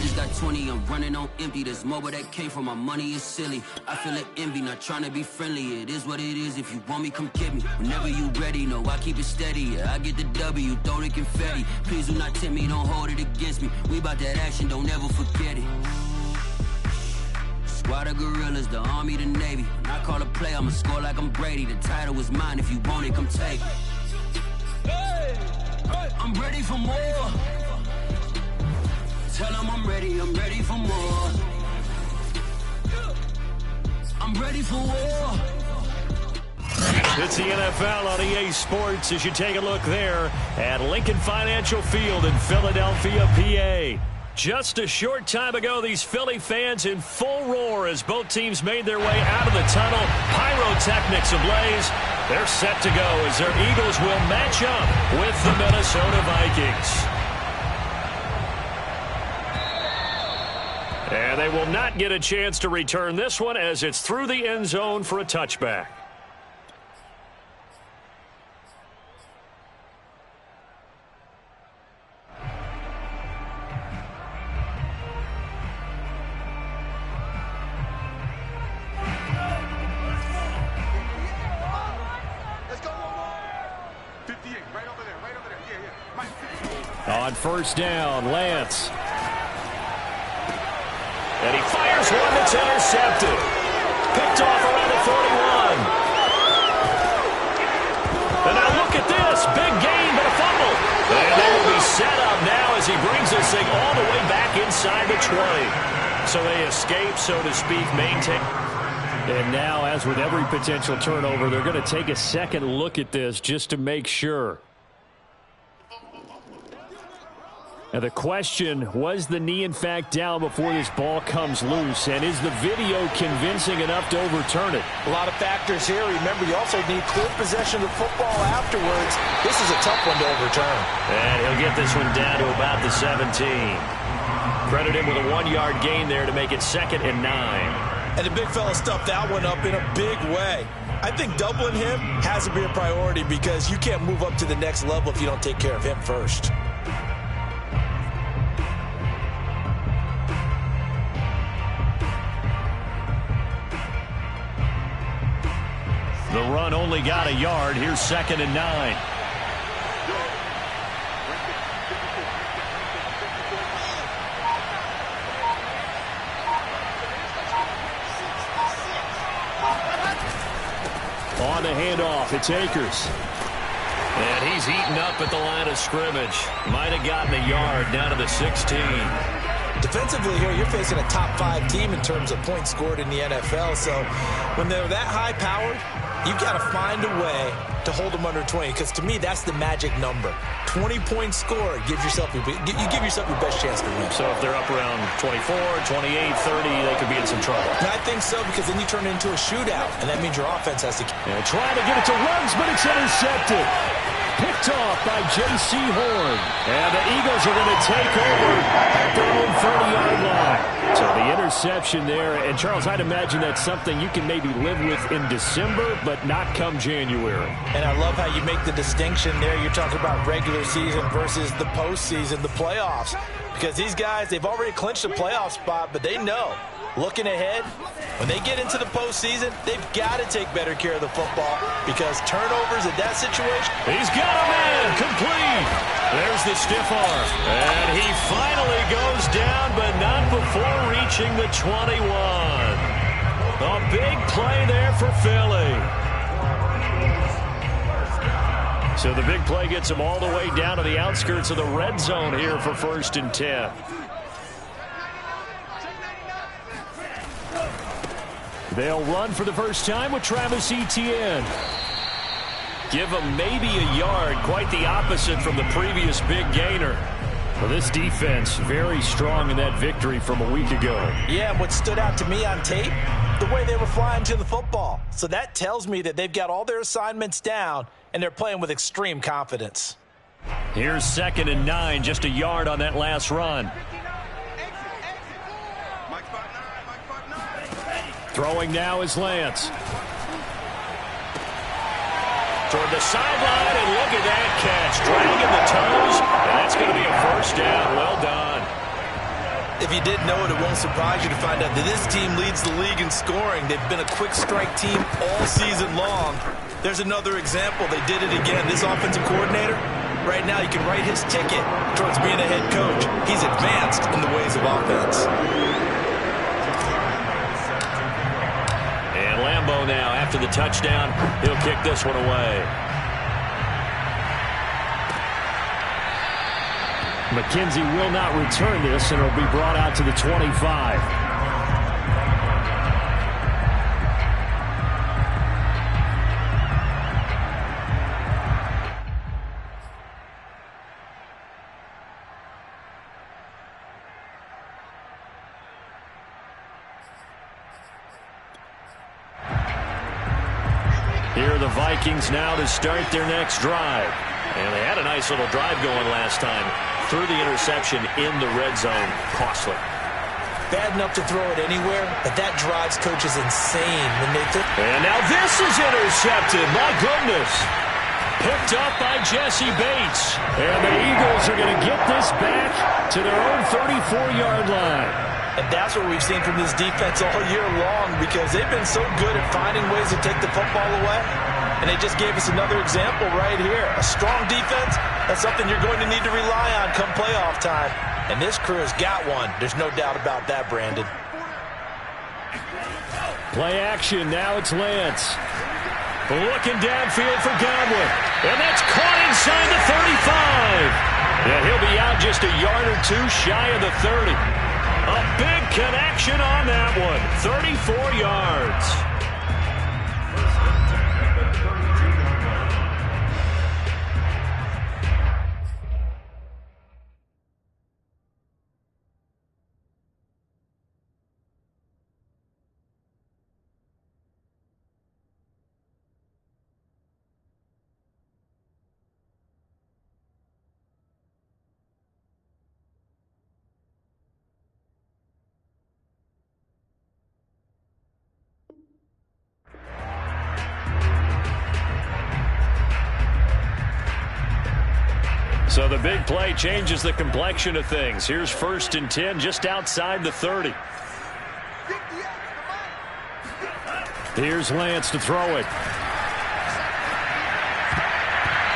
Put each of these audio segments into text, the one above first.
just got 20, I'm running on empty. There's more where that came from, my money is silly. I feel it envy, not trying to be friendly. It is what it is, if you want me, come get me. Whenever you ready, no, I keep it steady. Yeah, I get the W, throw the confetti. Please do not tempt me, don't hold it against me. We about that action, don't ever forget it. Squad of gorillas, the army, the navy. When I call a play, I'ma score like I'm Brady. The title is mine, if you want it, come take it. I'm ready for more. Tell them I'm ready for more. I'm ready for war. It's the NFL on EA Sports as you take a look there at Lincoln Financial Field in Philadelphia, PA. Just a short time ago, these Philly fans in full roar as both teams made their way out of the tunnel. Pyrotechnics ablaze. They're set to go as their Eagles will match up with the Minnesota Vikings. And they will not get a chance to return this one as it's through the end zone for a touchback. On first down, Lance. And he fires one that's intercepted. Picked off around the 41. And now look at this. Big gain, but a fumble. And they will be set up now as he brings this thing all the way back inside the 20. So they escape, so to speak, maintain. And now, as with every potential turnover, they're going to take a second look at this just to make sure. Now the question, was the knee in fact down before this ball comes loose? And is the video convincing enough to overturn it? A lot of factors here. Remember, you also need clear possession of the football afterwards. This is a tough one to overturn. And he'll get this one down to about the 17. Credit him with a 1-yard gain there to make it 2nd and 9. And the big fella stuffed that one up in a big way. I think doubling him has to be a priority because you can't move up to the next level if you don't take care of him first. The run only got a yard. Here's 2nd and 9. On the handoff, it's Akers. And he's eaten up at the line of scrimmage. Might have gotten a yard down to the 16. Defensively here, you're facing a top 5 team in terms of points scored in the NFL. So when they're that high-powered, you've got to find a way to hold them under 20, because to me, that's the magic number. 20-point score, you give yourself your best chance to win. So if they're up around 24, 28, 30, they could be in some trouble. And I think so, because then you turn it into a shootout, and that means your offense has to... And trying to get it to Ruggs, but it's intercepted. Picked off by J.C. Horn. And the Eagles are going to take over at their own 30-yard line. So the interception there. And, Charles, I'd imagine that's something you can maybe live with in December, but not come January. And I love how you make the distinction there. You're talking about regular season versus the postseason, the playoffs. Because these guys, they've already clinched a playoff spot, but they know, looking ahead, when they get into the postseason, they've got to take better care of the football because turnovers in that situation. He's got a man complete. There's the stiff arm. And he finally goes down, but not before reaching the 21. A big play there for Philly. So the big play gets him all the way down to the outskirts of the red zone here for 1st and 10. They'll run for the first time with Travis Etienne. Give him maybe a yard, quite the opposite from the previous big gainer. Well, this defense very strong in that victory from a week ago. Yeah, and what stood out to me on tape, the way they were flying to the football. So that tells me that they've got all their assignments down, and they're playing with extreme confidence. Here's 2nd and 9, just a yard on that last run. Throwing now is Lance. Toward the sideline, and look at that catch. Dragging the toes, and that's going to be a 1st down. Well done. If If you didn't know it, it won't surprise you to find out that this team leads the league in scoring. They've been a quick strike team all season long. There's another example. They did it again. This offensive coordinator, right now you can write his ticket towards being a head coach. He's advanced in the ways of offense. And Lambeau now, after the touchdown, he'll kick this one away. McKenzie will not return this, and it'll be brought out to the 25. Here are the Vikings now to start their next drive. And they had a nice little drive going last time. Through the interception in the red zone. Costly. Bad enough to throw it anywhere, but that drives coaches insane when they think. And now this is intercepted. My goodness. Picked up by Jesse Bates. And the Eagles are going to get this back to their own 34-yard line. And that's what we've seen from this defense all year long, because they've been so good at finding ways to take the football away. And they just gave us another example right here. A strong defense, that's something you're going to need to rely on come playoff time. And this crew has got one. There's no doubt about that, Brandon. Play action. Now it's Lance. Looking downfield for Godwin. And that's caught inside the 35. Yeah, he'll be out just a yard or two shy of the 30. A big connection on that one. 34 yards. So the big play changes the complexion of things. Here's 1st and 10 just outside the 30. Here's Lance to throw it.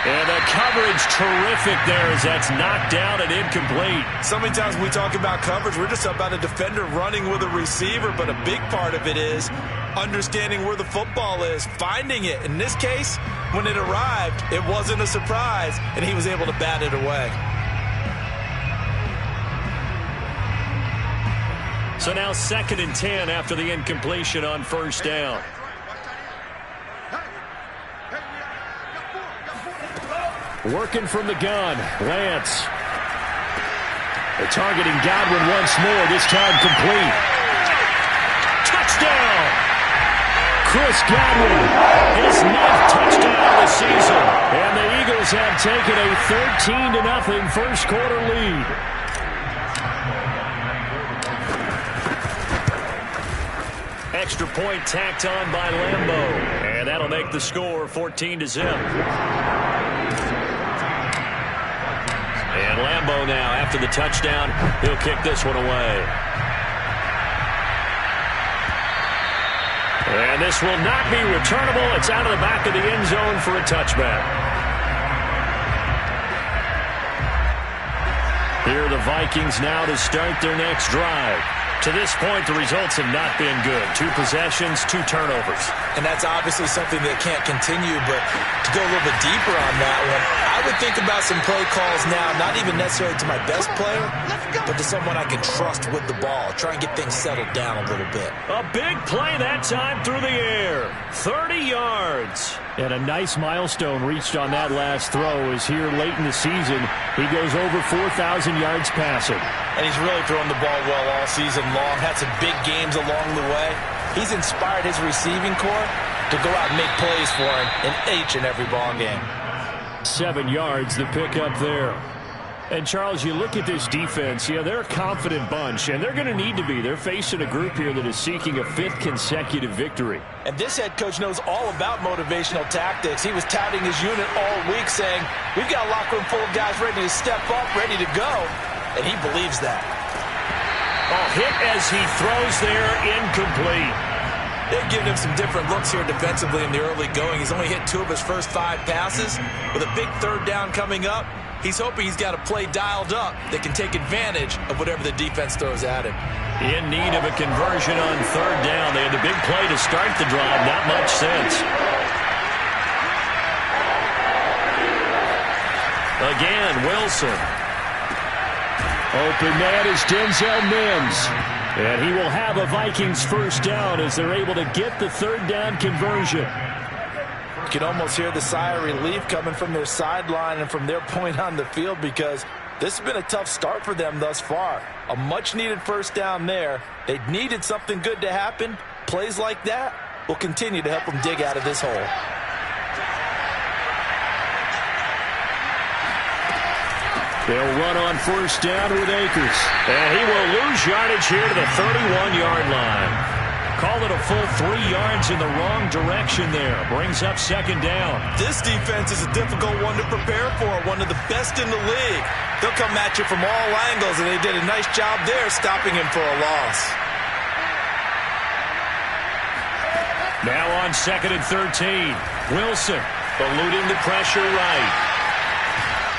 And the coverage terrific there as that's knocked down and incomplete. So many times when we talk about coverage, we're just about a defender running with a receiver, but a big part of it is understanding where the football is, finding it. In this case, when it arrived, it wasn't a surprise, and he was able to bat it away. So now 2nd and 10 after the incompletion on 1st down. Working from the gun, Lance. They're targeting Godwin once more, this time complete. Touchdown! Chris Godwin, his 9th touchdown of the season. And the Eagles have taken a 13-0 first quarter lead. Extra point tacked on by Lambeau. And that'll make the score 14-0. And Lambeau now, after the touchdown, he'll kick this one away. And this will not be returnable. It's out of the back of the end zone for a touchback. Here are the Vikings now to start their next drive. To this point, the results have not been good. 2 possessions, 2 turnovers. And that's obviously something that can't continue, but to go a little bit deeper on that one, I would think about some play calls now, not even necessarily to my best player, but to someone I can trust with the ball. Try and get things settled down a little bit. A big play that time through the air. 30 yards. And a nice milestone reached on that last throw is here late in the season. He goes over 4,000 yards passing. And he's really thrown the ball well all season long. Had some big games along the way. He's inspired his receiving corps to go out and make plays for him in each and every ball game. 7 yards, the pickup there. And, Charles, you look at this defense, yeah, they're a confident bunch, and they're going to need to be. They're facing a group here that is seeking a 5th consecutive victory. And this head coach knows all about motivational tactics. He was touting his unit all week, saying, we've got a locker room full of guys ready to step up, ready to go. And he believes that. Oh, hit as he throws there, incomplete. They've given him some different looks here defensively in the early going. He's only hit 2 of his first 5 passes. With a big third down coming up, he's hoping he's got a play dialed up that can take advantage of whatever the defense throws at him. In need of a conversion on third down. They had the big play to start the drive. Not much sense. Again, Wilson. Open man is Denzel Mims. And he will have a Vikings first down as they're able to get the third down conversion. You can almost hear the sigh of relief coming from their sideline and from their point on the field, because this has been a tough start for them thus far. A much-needed first down there. They needed something good to happen. Plays like that will continue to help them dig out of this hole. They'll run on first down with Akers. And he will lose yardage here to the 31-yard line. Call it a full 3 yards in the wrong direction there. Brings up second down. This defense is a difficult one to prepare for. One of the best in the league. They'll come at you from all angles, and they did a nice job there stopping him for a loss. Now on 2nd and 13. Wilson eluding the pressure right.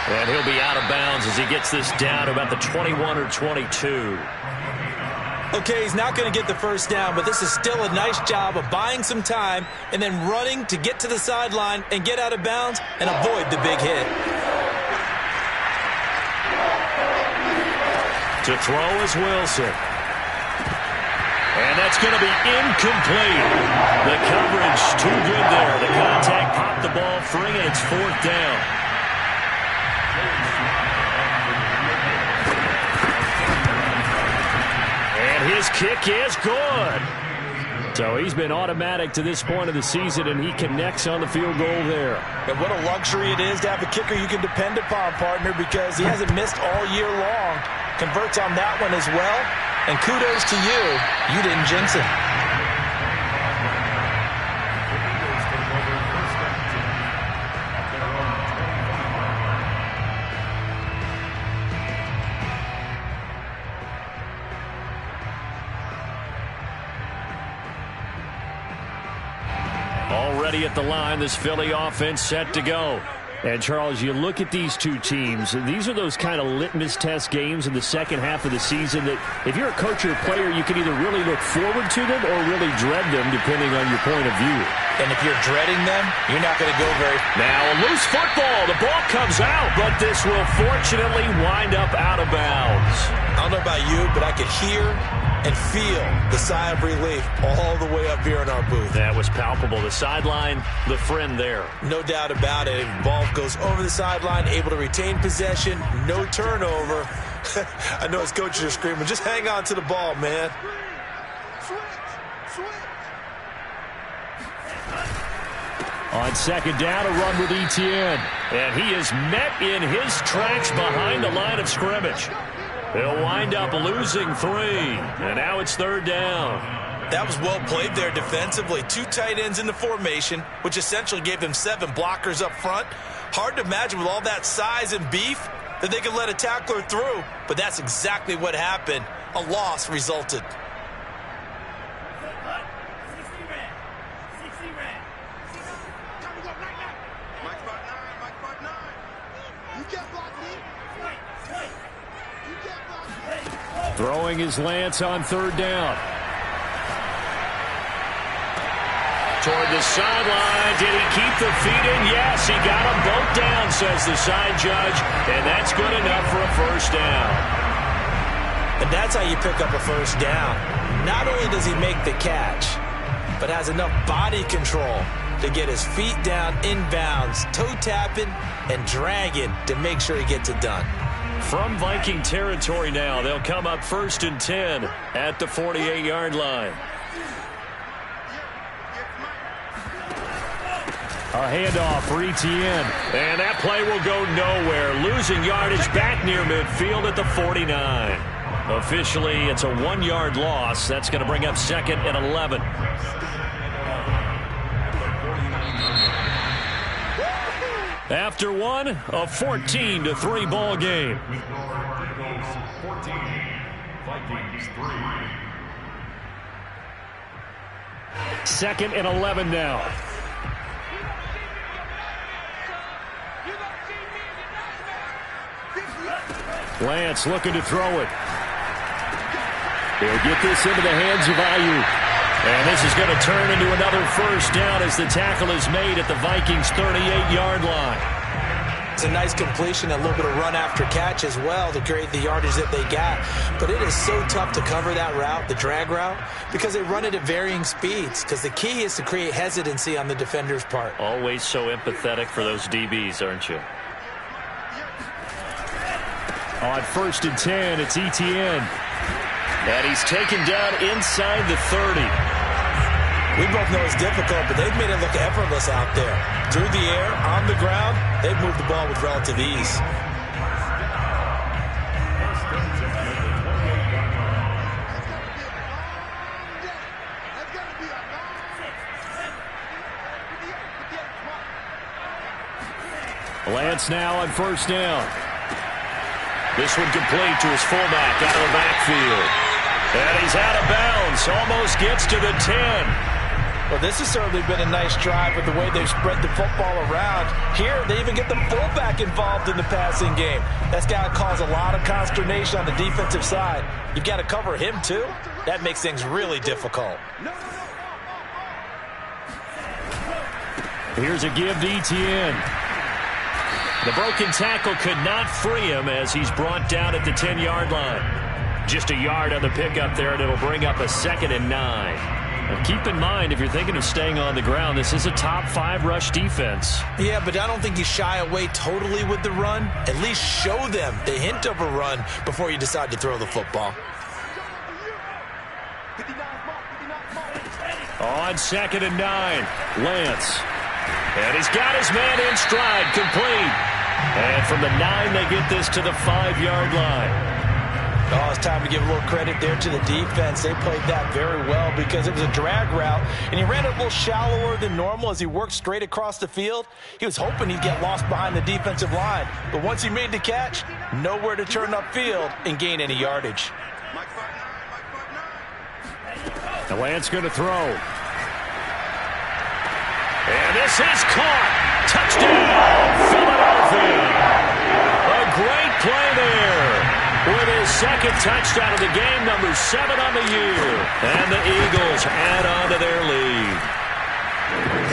And he'll be out of bounds as he gets this down to about the 21 or 22. Okay, he's not going to get the first down, but this is still a nice job of buying some time and then running to get to the sideline and get out of bounds and avoid the big hit. To throw is Wilson. And that's going to be incomplete. The coverage too good there. The contact popped the ball free, and it's 4th down. His kick is good. So he's been automatic to this point of the season, and he connects on the field goal there. And what a luxury it is to have a kicker you can depend upon, partner, because he hasn't missed all year long. Converts on that one as well. And kudos to you. You didn't jinx him. Already at the line, this Philly offense set to go. And, Charles, you look at these two teams, these are those kind of litmus test games in the second half of the season that if you're a coach or a player, you can either really look forward to them or really dread them, depending on your point of view. And if you're dreading them, you're not going to go very far. Now, a loose football. The ball comes out, but this will fortunately wind up out of bounds. I don't know about you, but I could hear and feel the sigh of relief all the way up here in our booth. That was palpable. The sideline, the friend there. No doubt about it. The ball goes over the sideline, able to retain possession, no turnover. I know his coaches are screaming, just hang on to the ball, man. On second down, a run with Etienne. And he is met in his tracks behind the line of scrimmage. He'll wind up losing 3. And now it's 3rd down. That was well played there defensively. 2 tight ends in the formation, which essentially gave them 7 blockers up front. Hard to imagine with all that size and beef that they could let a tackler through. But that's exactly what happened. A loss resulted. Throwing his Lance on 3rd down. Toward the sideline. Did he keep the feet in? Yes, he got them both down, says the side judge. And that's good enough for a first down. And that's how you pick up a first down. Not only does he make the catch, but has enough body control to get his feet down inbounds, toe tapping and dragging to make sure he gets it done. From Viking territory now, they'll come up 1st and 10 at the 48-yard line. A handoff for Etienne. And that play will go nowhere. Losing yardage back near midfield at the 49. Officially, it's a 1-yard loss. That's going to bring up 2nd and 11. After one, a 14-3 ball game. Second and 11 now. Lance looking to throw it. He'll get this into the hands of Ayuk. And this is going to turn into another first down as the tackle is made at the Vikings' 38-yard line. It's a nice completion, a little bit of run after catch as well to create the yardage that they got. But it is so tough to cover that route, the drag route, because they run it at varying speeds. Because the key is to create hesitancy on the defender's part. Always so empathetic for those DBs, aren't you? On 1st and 10, it's Etienne. And he's taken down inside the 30. We both know it's difficult, but they've made it look effortless out there. Through the air, on the ground, they've moved the ball with relative ease. Lance now on 1st down. This one complete to his fullback out of the backfield. And he's out of bounds. Almost gets to the 10. Well, this has certainly been a nice drive with the way they've spread the football around. Here, they even get the fullback involved in the passing game. That's got to cause a lot of consternation on the defensive side. You've got to cover him, too. That makes things really difficult. Here's a give to Etienne. The broken tackle could not free him as he's brought down at the 10-yard line. Just a yard on the pickup there, and it'll bring up a 2nd and 9. Now keep in mind, if you're thinking of staying on the ground, this is a top 5 rush defense. Yeah, but I don't think you shy away totally with the run. At least show them the hint of a run before you decide to throw the football. On 2nd and 9, Lance. And he's got his man in stride, complete. And from the 9, they get this to the 5-yard line. Oh, it's time to give a little credit there to the defense. They played that very well because it was a drag route, and he ran it a little shallower than normal as he worked straight across the field. He was hoping he'd get lost behind the defensive line, but once he made the catch, nowhere to turn upfield and gain any yardage. The Lance going to throw. And this is caught. Touchdown, Philadelphia. A great play there. With his 2nd touchdown of the game, number 7 on the year. And the Eagles add on to their lead.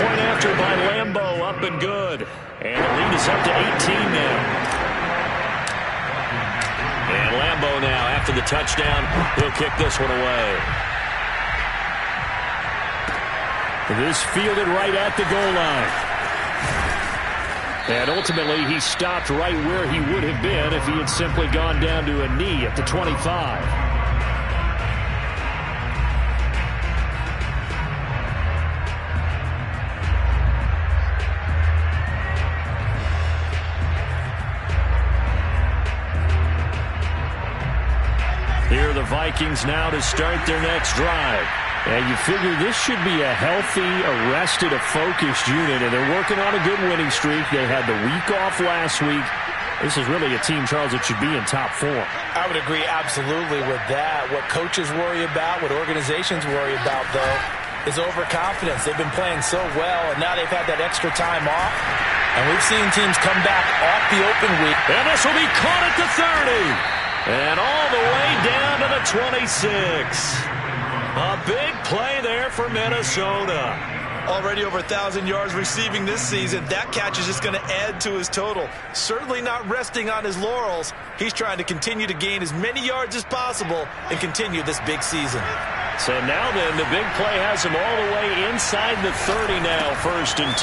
Point after by Lambeau, up and good. And the lead is up to 18 now. And Lambeau now, after the touchdown, he'll kick this one away. This fielded right at the goal line. And ultimately, he stopped right where he would have been if he had simply gone down to a knee at the 25. Here are the Vikings now to start their next drive. And you figure this should be a healthy, arrested, a focused unit, and they're working on a good winning streak. They had the week off last week. This is really a team, Charles, that should be in top form. I would agree absolutely with that. What coaches worry about, what organizations worry about, though, is overconfidence. They've been playing so well, and now they've had that extra time off. And we've seen teams come back off the open week. And this will be caught at the 30. And all the way down to the 26. A big play there for Minnesota. Already over 1,000 yards receiving this season. That catch is just going to add to his total. Certainly not resting on his laurels. He's trying to continue to gain as many yards as possible and continue this big season. So now then, the big play has him all the way inside the 30 now, 1st and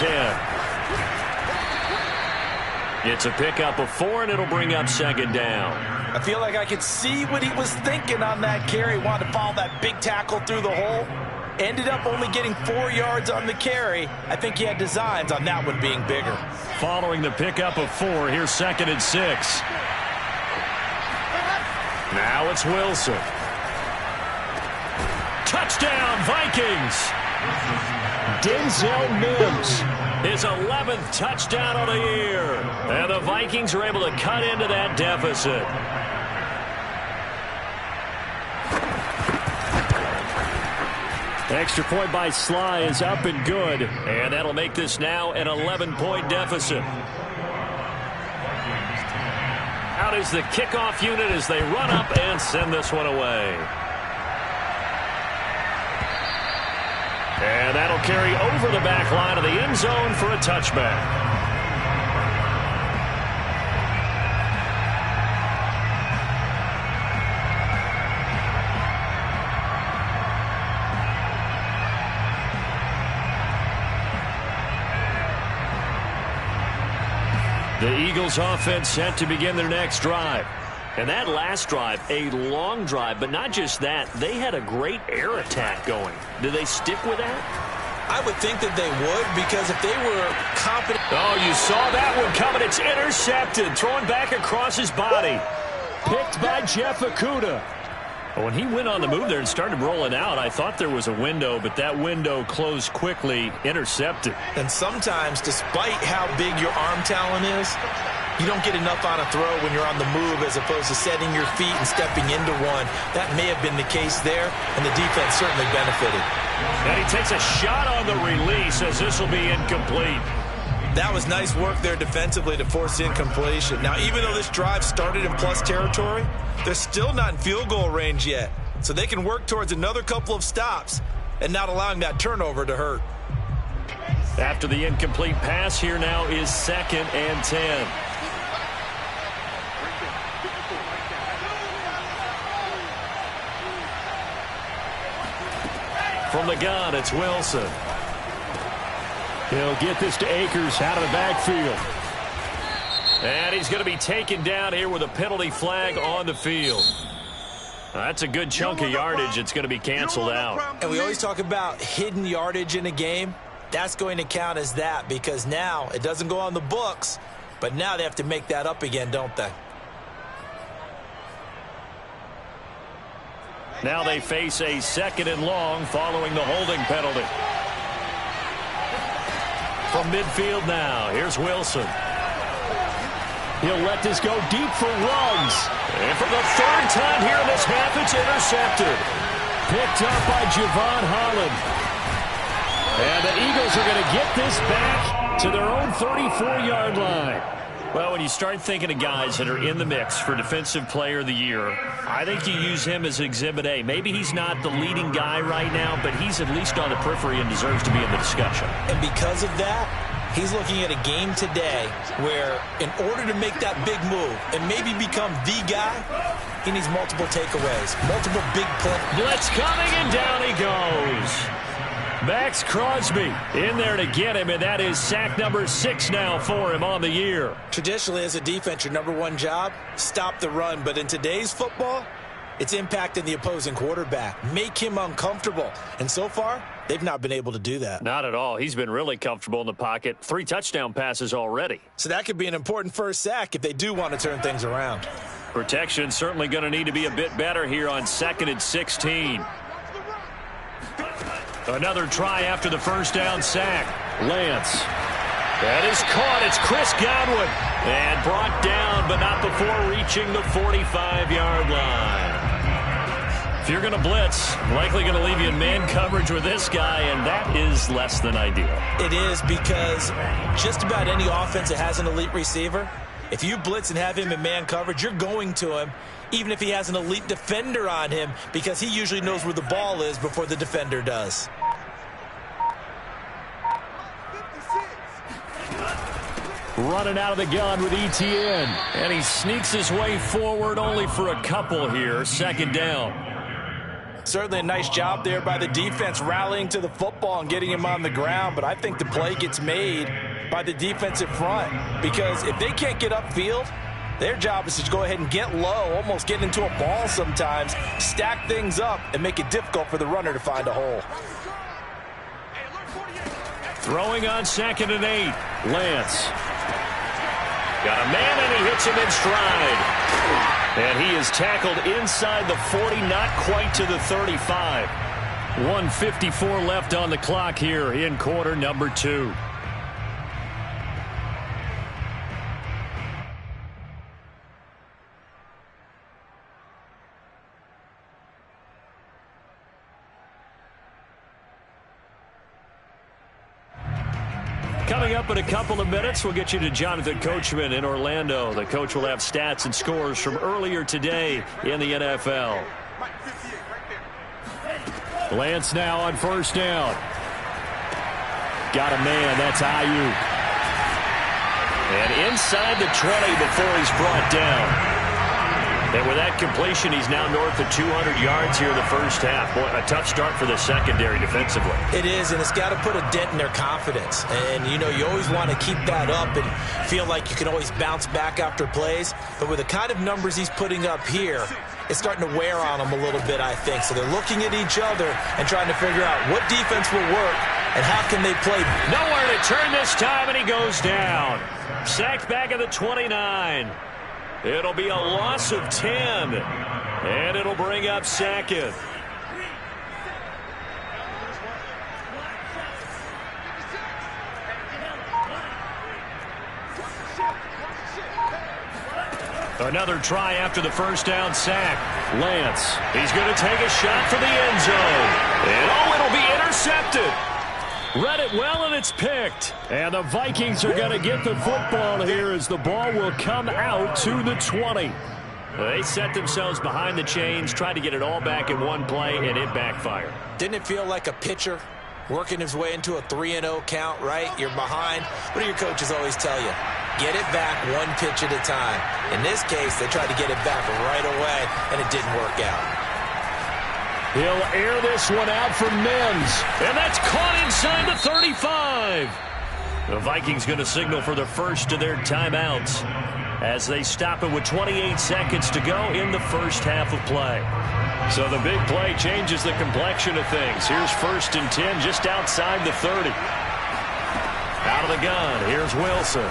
10. It's a pickup of 4, and it'll bring up 2nd down. I feel like I could see what he was thinking on that carry. Wanted to follow that big tackle through the hole. Ended up only getting 4 yards on the carry. I think he had designs on that one being bigger. Following the pickup of 4, here's 2nd and 6. Now it's Wilson. Touchdown, Vikings! Denzel Mims, his 11th touchdown of the year. And the Vikings are able to cut into that deficit. Extra point by Sly is up and good, and that'll make this now an 11-point deficit. Out is the kickoff unit as they run up and send this one away. And that'll carry over the back line of the end zone for a touchback. The Eagles offense set to begin their next drive. And that last drive, a long drive, but not just that. They had a great air attack going. Do they stick with that? I would think that they would, because if they were confident. Oh, you saw that one coming. It's intercepted. Thrown back across his body. Picked by Jeff Okudah. When he went on the move there and started rolling out, I thought there was a window, but that window closed quickly, intercepted. And sometimes, despite how big your arm talent is, you don't get enough on a throw when you're on the move as opposed to setting your feet and stepping into one. That may have been the case there, and the defense certainly benefited. And he takes a shot on the release as this will be incomplete. That was nice work there defensively to force incompletion. Now, even though this drive started in plus territory, they're still not in field goal range yet. So they can work towards another couple of stops and not allowing that turnover to hurt. After the incomplete pass, here now is 2nd and 10. From the gun, it's Wilson. He'll get this to Akers out of the backfield. And he's going to be taken down here with a penalty flag on the field. That's a good chunk of yardage. It's going to be canceled out. And we always talk about hidden yardage in a game. That's going to count as that, because now it doesn't go on the books, but now they have to make that up again, don't they? Now they face a 2nd and long following the holding penalty. From midfield now, here's Wilson. He'll let this go deep for Ruggs. And for the 3rd time here in this half, it's intercepted. Picked up by Javon Holland. And the Eagles are going to get this back to their own 34-yard line. Well, when you start thinking of guys that are in the mix for Defensive Player of the Year, I think you use him as Exhibit A. Maybe he's not the leading guy right now, but he's at least on the periphery and deserves to be in the discussion. And because of that, he's looking at a game today where in order to make that big move and maybe become the guy, he needs multiple takeaways, multiple big plays. Blitz coming, and down he goes. Max Crosby in there to get him, and that is sack number 6 now for him on the year. Traditionally, as a defense, your number one job, stop the run. But in today's football, it's impacting the opposing quarterback, make him uncomfortable. And so far, they've not been able to do that. Not at all. He's been really comfortable in the pocket. 3 touchdown passes already. So that could be an important first sack if they do want to turn things around. Protection certainly going to need to be a bit better here on 2nd and 16. Another try after the first down sack. Lance. That is caught. It's Chris Godwin. And brought down, but not before reaching the 45-yard line. If you're going to blitz, likely going to leave you in man coverage with this guy, and that is less than ideal. It is, because just about any offense that has an elite receiver, if you blitz and have him in man coverage, you're going to him, even if he has an elite defender on him, because he usually knows where the ball is before the defender does. Running out of the gun with Etienne. And he sneaks his way forward only for a couple here. 2nd down. Certainly a nice job there by the defense rallying to the football and getting him on the ground. But I think the play gets made by the defensive front, because if they can't get upfield, their job is to go ahead and get low, almost get into a ball sometimes, stack things up, and make it difficult for the runner to find a hole. Throwing on 2nd and 8. Lance. Got a man, and he hits him in stride. And he is tackled inside the 40, not quite to the 35. 1:54 left on the clock here in quarter number 2. Coming up in a couple of minutes, we'll get you to Jonathan Coachman in Orlando. The coach will have stats and scores from earlier today in the NFL. Lance now on first down. Got a man. That's Ayuk. And inside the 20 before he's brought down. And with that completion, he's now north of 200 yards here in the first half. Boy, a tough start for the secondary defensively. It is, and it's got to put a dent in their confidence. And, you know, you always want to keep that up and feel like you can always bounce back after plays. But with the kind of numbers he's putting up here, it's starting to wear on them a little bit, I think. So they're looking at each other and trying to figure out what defense will work and how can they play. Nowhere to turn this time, and he goes down. Sacked back at the 29. It'll be a loss of 10, and it'll bring up second. Another try after the first down sack. Lance, he's going to take a shot for the end zone. And oh, it'll be intercepted. Read it well, and it's picked. And the Vikings are going to get the football here as the ball will come out to the 20. They set themselves behind the chains, tried to get it all back in one play, and it backfired. Didn't it feel like a pitcher working his way into a 3-0 count, right? You're behind. What do your coaches always tell you? Get it back one pitch at a time. In this case, they tried to get it back right away, and it didn't work out. He'll air this one out for Mims. And that's caught inside the 35. The Vikings going to signal for the first of their timeouts as they stop it with 28 seconds to go in the first half of play. So the big play changes the complexion of things. Here's 1st and 10 just outside the 30. Out of the gun, here's Wilson.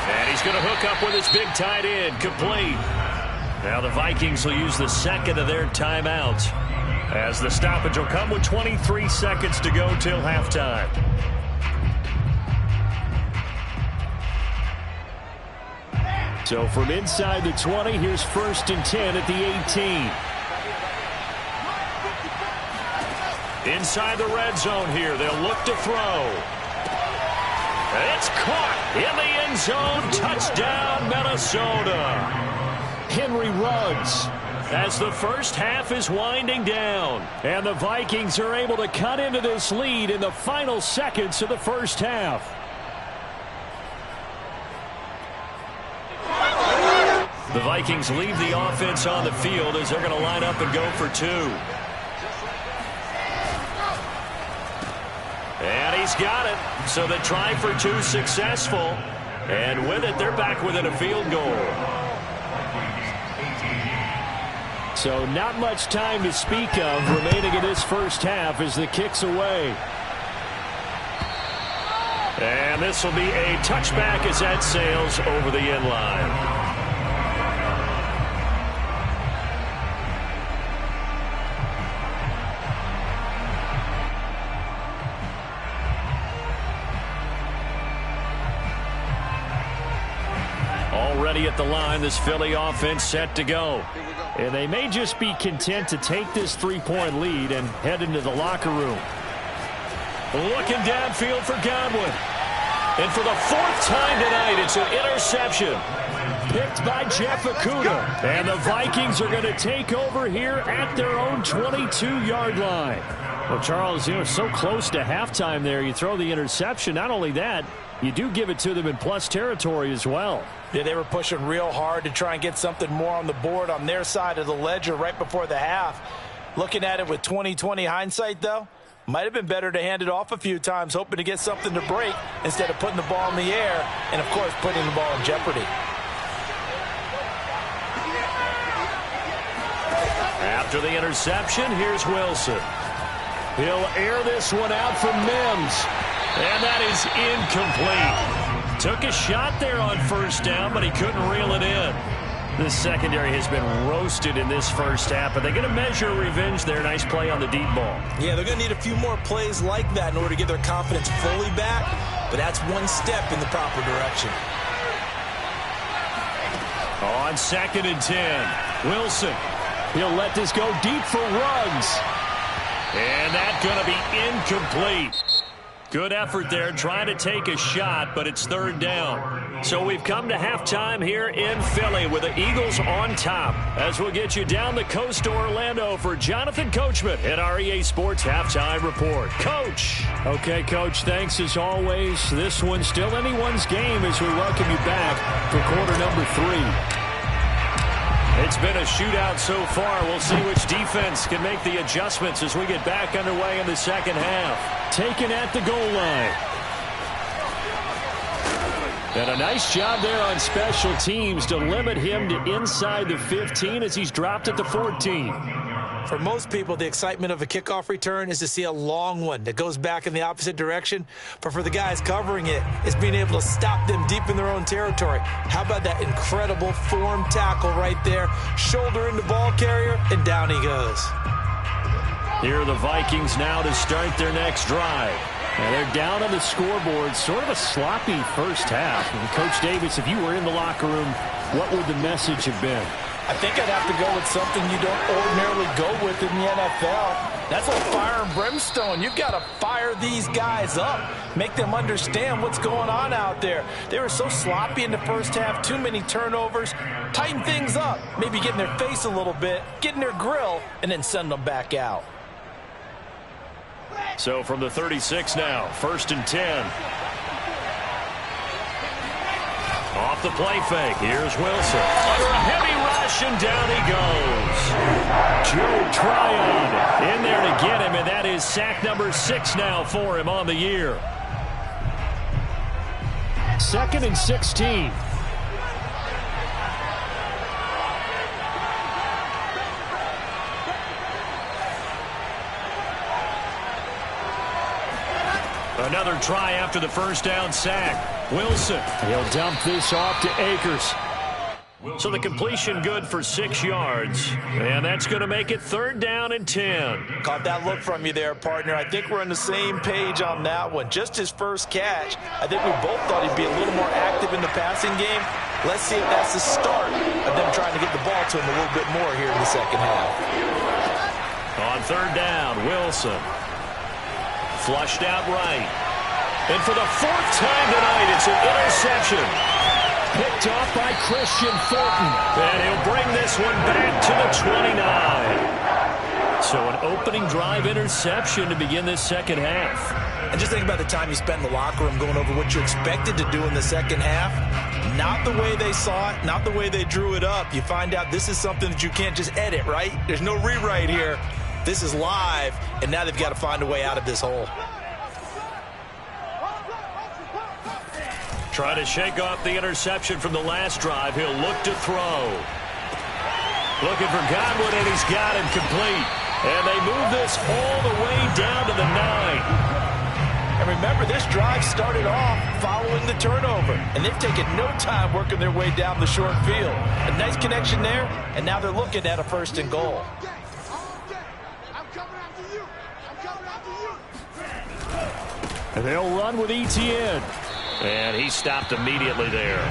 And he's going to hook up with his big tight end, complete. Now the Vikings will use the second of their timeouts as the stoppage will come with 23 seconds to go till halftime. So from inside the 20, here's 1st and 10 at the 18. Inside the red zone here, they'll look to throw. It's caught in the end zone. Touchdown, Minnesota. Henry Ruggs as the first half is winding down. And the Vikings are able to cut into this lead in the final seconds of the first half. The Vikings leave the offense on the field as they're going to line up and go for 2. And he's got it. So the try for 2 successful. And with it, they're back within a field goal. So not much time to speak of remaining in this first half as the kick's away. And this will be a touchback as that sails over the end line. Already at the line, this Philly offense set to go. And they may just be content to take this 3-point lead and head into the locker room. Looking downfield for Godwin. And for the 4th time tonight, it's an interception. Picked by Jeff Okudah. And the Vikings are going to take over here at their own 22-yard line. Well, Charles, you know, so close to halftime there. You throw the interception. Not only that, you do give it to them in plus territory as well. Yeah, they were pushing real hard to try and get something more on the board on their side of the ledger right before the half. Looking at it with 20/20 hindsight, though, might have been better to hand it off a few times, hoping to get something to break instead of putting the ball in the air and, of course, putting the ball in jeopardy. After the interception, here's Wilson. He'll air this one out for Mims. And that is incomplete. Took a shot there on first down, but he couldn't reel it in. This secondary has been roasted in this first half, but they're going to measure revenge there. Nice play on the deep ball. Yeah, they're going to need a few more plays like that in order to get their confidence fully back, but that's one step in the proper direction. On 2nd and 10, Wilson. He'll let this go deep for Ruggs. And that's going to be incomplete. Good effort there, trying to take a shot, but it's third down. So we've come to halftime here in Philly with the Eagles on top. As we'll get you down the coast to Orlando for Jonathan Coachman at our EA Sports Halftime Report. Coach. Okay, Coach, thanks as always. This one's still anyone's game as we welcome you back for quarter number 3. It's been a shootout so far. We'll see which defense can make the adjustments as we get back underway in the second half. Taken at the goal line. And a nice job there on special teams to limit him to inside the 15 as he's dropped at the 14. For most people, the excitement of a kickoff return is to see a long one that goes back in the opposite direction. But for the guys covering it, it's being able to stop them deep in their own territory. How about that incredible form tackle right there? Shoulder into ball carrier, and down he goes. Here are the Vikings now to start their next drive. And they're down on the scoreboard. Sort of a sloppy first half. And Coach Davis, if you were in the locker room, what would the message have been? I think I'd have to go with something you don't ordinarily go with in the NFL. That's a fire and brimstone. You've got to fire these guys up. Make them understand what's going on out there. They were so sloppy in the first half. Too many turnovers. Tighten things up. Maybe get in their face a little bit. Get in their grill. And then send them back out. So from the 36 now. 1st and 10. Off the play fake. Here's Wilson. Under a heavy rush, and down he goes. Joe Tryon in there to get him, and that is sack number 6 now for him on the year. 2nd and 16. Another try after the first down sack. Wilson. He'll dump this off to Akers. So the completion good for 6 yards. And that's going to make it 3rd down and 10. Caught that look from you there, partner. I think we're on the same page on that one. Just his first catch. I think we both thought he'd be a little more active in the passing game. Let's see if that's the start of them trying to get the ball to him a little bit more here in the second half. On 3rd down, Wilson. Flushed out right. And for the 4th time tonight, it's an interception. Picked off by Christian Fulton. And he'll bring this one back to the 29. So an opening drive interception to begin this second half. And just think about the time you spent in the locker room going over what you expected to do in the second half. Not the way they saw it, not the way they drew it up. You find out this is something that you can't just edit, right? There's no rewrite here. This is live, and now they've got to find a way out of this hole. Try to shake off the interception from the last drive. He'll look to throw. Looking for Godwin, and he's got him complete. And they move this all the way down to the 9. And remember, this drive started off following the turnover. And they've taken no time working their way down the short field. A nice connection there, and now they're looking at a 1st and goal. And they'll run with ETN. And he stopped immediately there.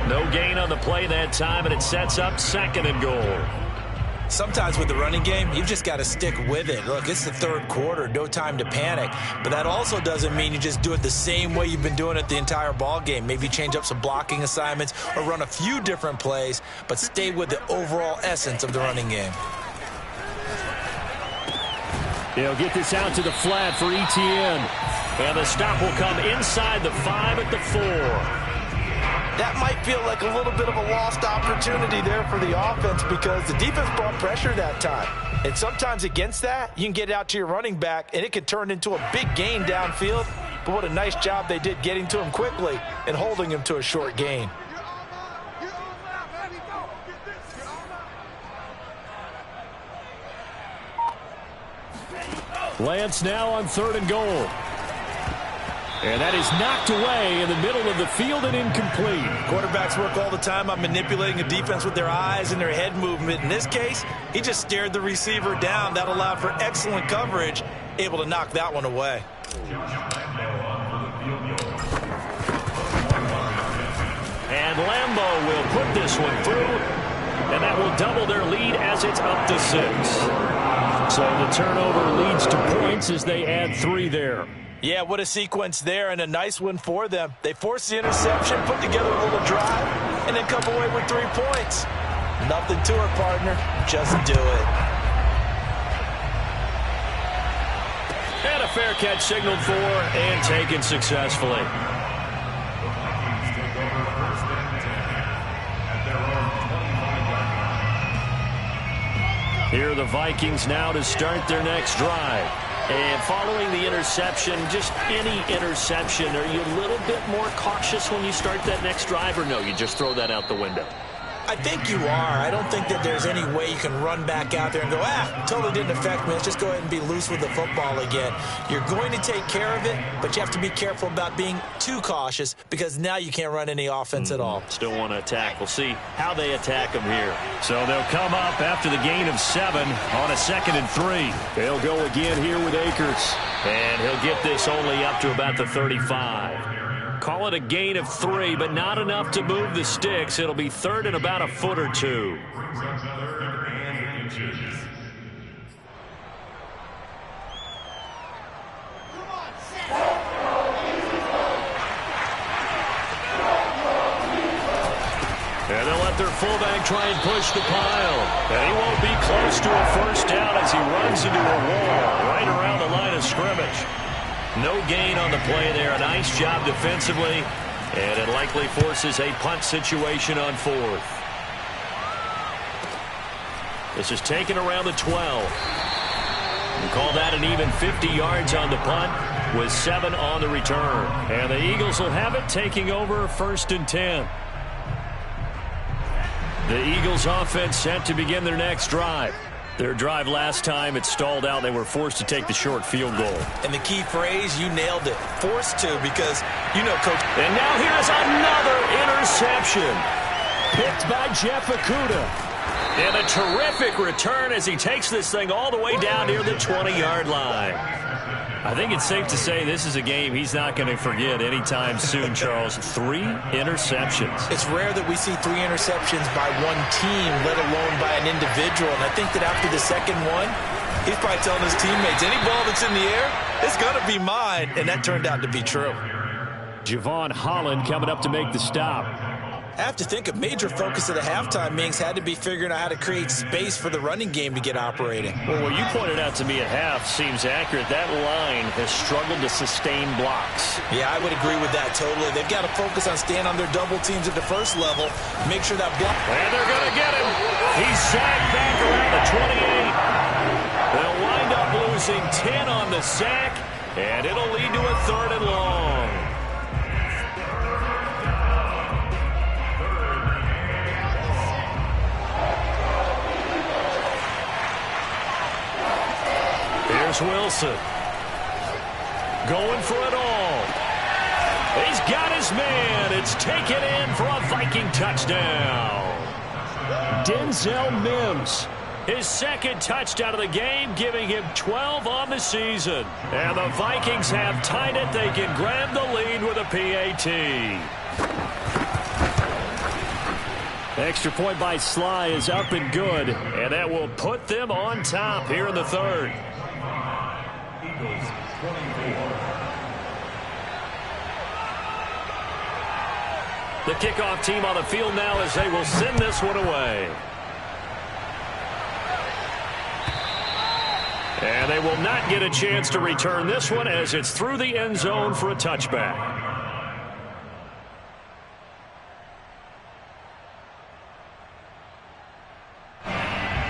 No gain on the play that time, and it sets up 2nd and goal. Sometimes with the running game, you've just got to stick with it. Look, it's the 3rd quarter, no time to panic. But that also doesn't mean you just do it the same way you've been doing it the entire ball game. Maybe change up some blocking assignments or run a few different plays, but stay with the overall essence of the running game. He'll get this out to the flat for ETN. And the stop will come inside the 5 at the 4. That might feel like a little bit of a lost opportunity there for the offense because the defense brought pressure that time. And sometimes against that, you can get out to your running back, and it could turn into a big gain downfield. But what a nice job they did getting to him quickly and holding him to a short gain. Lance now on 3rd and goal. And that is knocked away in the middle of the field and incomplete. Quarterbacks work all the time on manipulating a defense with their eyes and their head movement. In this case, he just stared the receiver down. That allowed for excellent coverage, able to knock that one away. And Lambeau will put this one through, and that will double their lead as it's up to 6. So the turnover leads to points as they add 3 there. Yeah, what a sequence there, and a nice one for them. They forced the interception, put together a little drive, and then come away with 3 points. Nothing to it, partner. Just do it. And a fair catch signaled for and taken successfully. Here are the Vikings now to start their next drive. And following the interception, just any interception, are you a little bit more cautious when you start that next drive, or no, you just throw that out the window? I think you are. I don't think that there's any way you can run back out there and go, totally didn't affect me. Let's just go ahead and be loose with the football again. You're going to take care of it, but you have to be careful about being too cautious because now you can't run any offense at all. Still want to attack. We'll see how they attack them here. So they'll come up after the gain of 7 on a 2nd and 3. They'll go again here with Akers. And he'll get this only up to about the 35. Call it a gain of 3, but not enough to move the sticks. It'll be 3rd and about a foot or 2. And they'll let their fullback try and push the pile. And he won't be close to a first down as he runs into a wall right around the line of scrimmage. No gain on the play there. A nice job defensively. And it likely forces a punt situation on 4th. This is taken around the 12. We call that an even 50 yards on the punt with 7 on the return. And the Eagles will have it taking over 1st and 10. The Eagles offense set to begin their next drive. Their drive last time, it stalled out. They were forced to take the short field goal. And the key phrase, you nailed it. Forced to, because, you know, Coach. And now here's another interception. Picked by Jeff Okudah. And a terrific return as he takes this thing all the way down near the 20-yard line. I think it's safe to say this is a game he's not going to forget anytime soon, Charles. 3 interceptions. It's rare that we see 3 interceptions by one team, let alone by an individual. And I think that after the second one, he's probably telling his teammates, any ball that's in the air, it's going to be mine. And that turned out to be true. Javon Holland coming up to make the stop. I have to think a major focus of the halftime meetings had to be figuring out how to create space for the running game to get operating. Well, what you pointed out to me at half seems accurate. That line has struggled to sustain blocks. Yeah, I would agree with that totally. They've got to focus on staying on their double teams at the first level. Make sure that block. And they're going to get him. He's sacked back around the 28. They'll wind up losing 10 on the sack, and it'll lead to a 3rd and long. Wilson going for it all. He's got his man. It's taken in for a Viking touchdown. Denzel Mims, his 2nd touchdown of the game, giving him 12 on the season. And the Vikings have tied it. They can grab the lead with a PAT. Extra point by Sly is up and good, and that will put them on top here in the 3rd. The kickoff team on the field now as they will send this one away. And they will not get a chance to return this one as it's through the end zone for a touchback.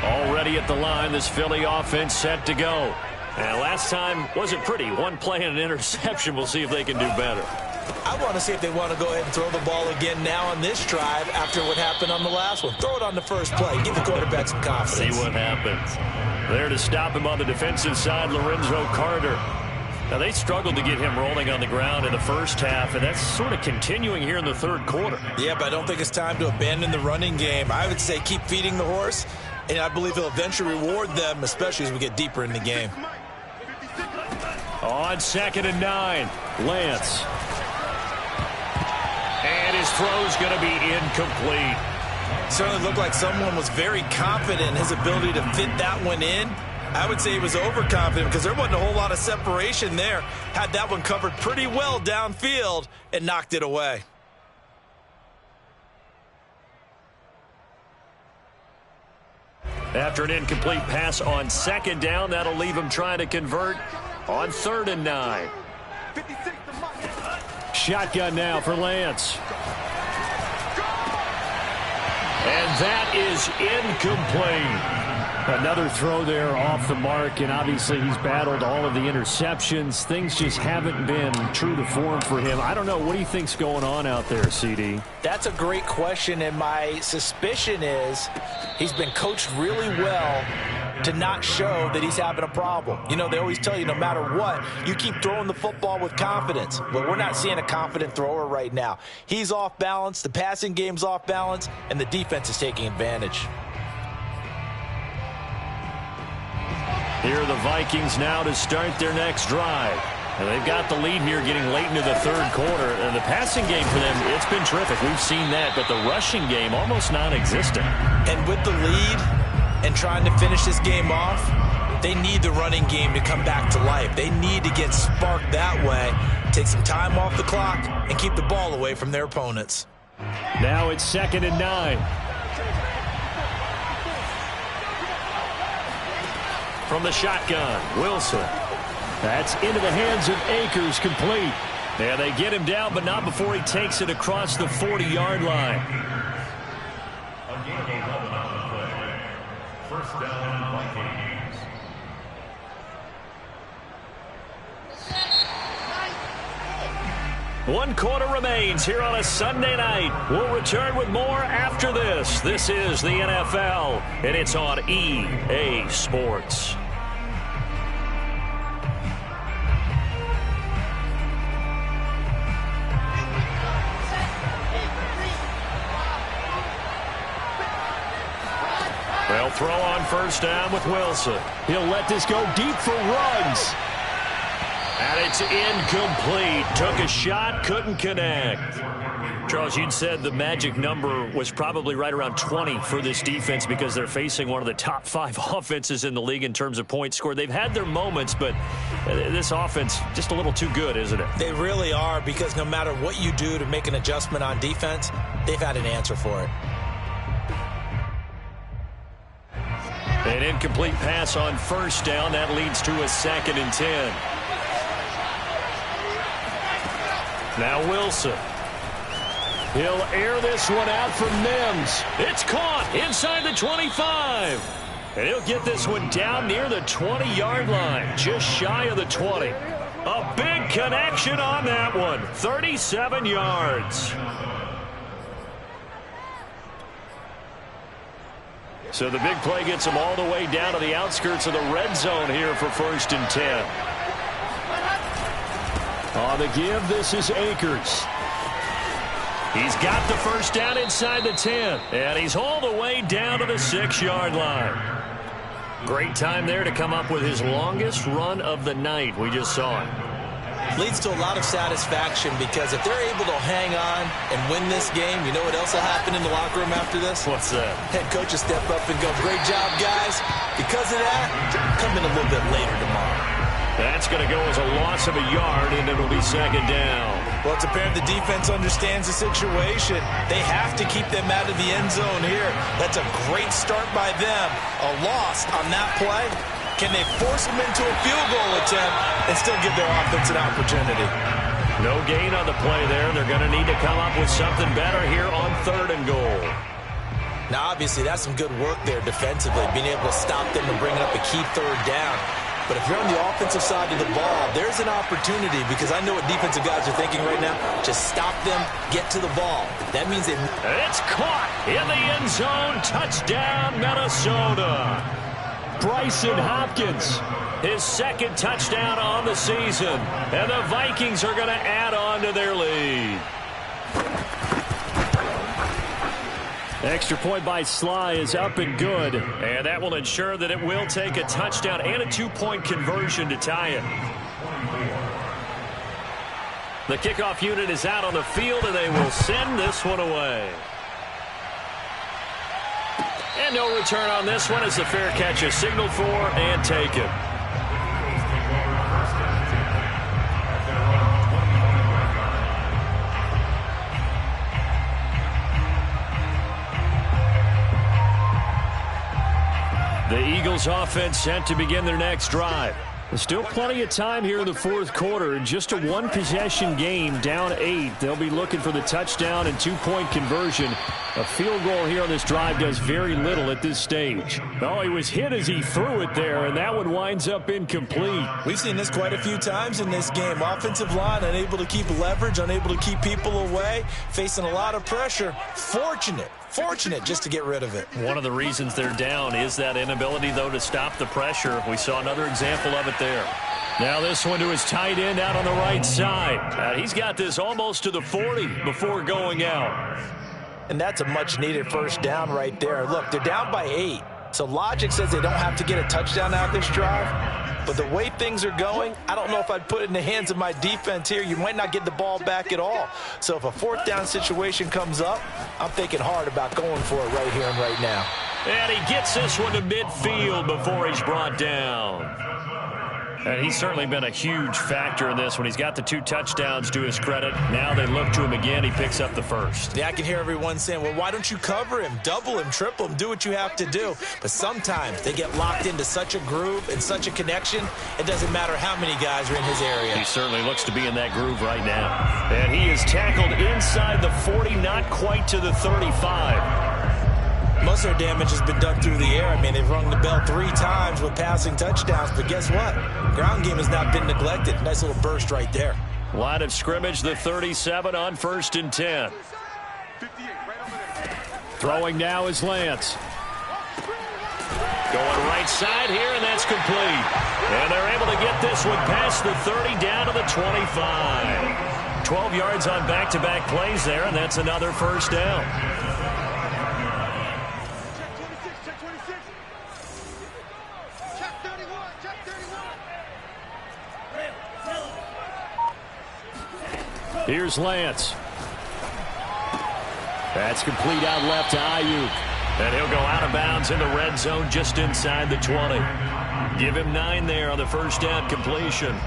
Already at the line, this Philly offense set to go. And last time wasn't pretty. One play and an interception. We'll see if they can do better. I want to see if they want to go ahead and throw the ball again now on this drive after what happened on the last one. Throw it on the first play. Give the quarterback some confidence. See what happens. There to stop him on the defensive side, Lorenzo Carter. Now, they struggled to get him rolling on the ground in the first half, and that's sort of continuing here in the 3rd quarter. Yeah, but I don't think it's time to abandon the running game. I would say keep feeding the horse, and I believe he'll eventually reward them, especially as we get deeper in the game. On 2nd and 9, Lance. And his throw's going to be incomplete. Certainly looked like someone was very confident in his ability to fit that one in. I would say he was overconfident because there wasn't a whole lot of separation there. Had that one covered pretty well downfield and knocked it away. After an incomplete pass on second down, that'll leave him trying to convert on 3rd and 9. Shotgun now for Lance. And that is incomplete. Another throw there off the mark, and obviously he's battled all of the interceptions. Things just haven't been true to form for him. I don't know. What do you think's going on out there, CD? That's a great question, and my suspicion is he's been coached really well to not show that he's having a problem. You know, they always tell you no matter what, you keep throwing the football with confidence. But we're not seeing a confident thrower right now. He's off balance, the passing game's off balance, and the defense is taking advantage. Here are the Vikings now to start their next drive. And they've got the lead here getting late into the 3rd quarter. And the passing game for them, it's been terrific. We've seen that, but the rushing game almost non-existent. And with the lead and trying to finish this game off, they need the running game to come back to life. They need to get sparked that way, take some time off the clock, and keep the ball away from their opponents. Now it's 2nd and 9. From the shotgun, Wilson. That's into the hands of Akers, complete. Yeah, they get him down, but not before he takes it across the 40-yard line. First down, Vikings. One quarter remains here on a Sunday night. We'll return with more after this. This is the NFL, and it's on EA Sports. They'll throw on first down with Wilson. He'll let this go deep for Ruggs. And it's incomplete. Took a shot, couldn't connect. Charles, you'd said the magic number was probably right around 20 for this defense because they're facing one of the top 5 offenses in the league in terms of points scored. They've had their moments, but this offense just a little too good, isn't it? They really are, because no matter what you do to make an adjustment on defense, they've had an answer for it. An incomplete pass on first down. That leads to a 2nd and 10. Now Wilson. He'll air this one out for Mims. It's caught inside the 25. And he'll get this one down near the 20-yard line, just shy of the 20. A big connection on that one, 37 yards. So the big play gets him all the way down to the outskirts of the red zone here for 1st and 10. On the give, this is Akers. He's got the first down inside the 10, and he's all the way down to the 6-yard line. Great time there to come up with his longest run of the night. We just saw it. Leads to a lot of satisfaction, because if they're able to hang on and win this game, you know what else will happen in the locker room after this? What's that? Head coach will step up and go, "Great job, guys. Because of that, come in a little bit later tomorrow." That's going to go as a loss of a yard, and it'll be 2nd down. Well, it's apparent the defense understands the situation. They have to keep them out of the end zone here. That's a great start by them. A loss on that play. Can they force them into a field goal attempt and still give their offense an opportunity? No gain on the play there. They're going to need to come up with something better here on 3rd and goal. Now, obviously, that's some good work there defensively, being able to stop them and bringing up a key 3rd down. But if you're on the offensive side of the ball, there's an opportunity, because I know what defensive guys are thinking right now. Just stop them, get to the ball. That means they... It's caught in the end zone. Touchdown, Minnesota. Bryson Hopkins, his 2nd touchdown on the season. And the Vikings are going to add on to their lead. Extra point by Sly is up and good. And that will ensure that it will take a touchdown and a 2-point conversion to tie it. The kickoff unit is out on the field, and they will send this one away. And no return on this one as the fair catch is signaled for and taken. The Eagles offense set to begin their next drive. Still plenty of time here in the fourth quarter. In just a one-possession game, down 8. They'll be looking for the touchdown and two-point conversion. A field goal here on this drive does very little at this stage. Oh, he was hit as he threw it there, and that one winds up incomplete. We've seen this quite a few times in this game. Offensive line unable to keep leverage, unable to keep people away, facing a lot of pressure. Fortunate just to get rid of it. One of the reasons they're down is that inability, though, to stop the pressure. We saw another example of it there. Now this one to his tight end out on the right side. He's got this almost to the 40 before going out. And that's a much-needed first down right there. Look, they're down by 8. So logic says they don't have to get a touchdown out of this drive. But the way things are going, I don't know if I'd put it in the hands of my defense here. You might not get the ball back at all. So if a fourth down situation comes up, I'm thinking hard about going for it right here and right now. And he gets this one to midfield before he's brought down. And he's certainly been a huge factor in this when he's got the 2 touchdowns to his credit. Now they look to him again. He picks up the first. Yeah, I can hear everyone saying, well, why don't you cover him, double him, triple him, do what you have to do. But sometimes they get locked into such a groove and such a connection, it doesn't matter how many guys are in his area. He certainly looks to be in that groove right now. And he is tackled inside the 40, not quite to the 35. Most of their damage has been done through the air. I mean, they've rung the bell 3 times with passing touchdowns, but guess what? Ground game has not been neglected. Nice little burst right there. Line of scrimmage, the 37 on 1st and 10. Throwing now is Lance. Going right side here, and that's complete. And they're able to get this one past the 30 down to the 25. 12 yards on back-to-back plays there, and that's another first down. Here's Lance. That's complete out left to Ayuk. And he'll go out of bounds in the red zone just inside the 20. Give him 9 there on the first down completion.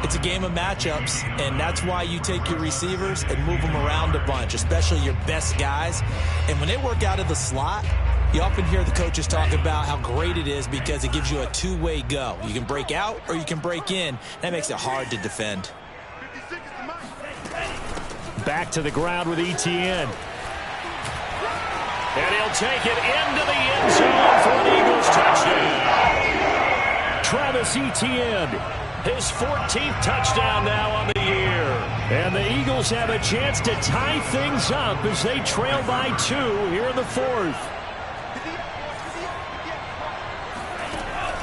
It's a game of matchups, and that's why you take your receivers and move them around a bunch, especially your best guys. And when they work out of the slot, you often hear the coaches talk about how great it is because it gives you a two-way go. You can break out or you can break in. That makes it hard to defend. Back to the ground with Etienne. And he'll take it into the end zone for an Eagles touchdown. Travis Etienne, his 14th touchdown now on the year. And the Eagles have a chance to tie things up as they trail by 2 here in the 4th.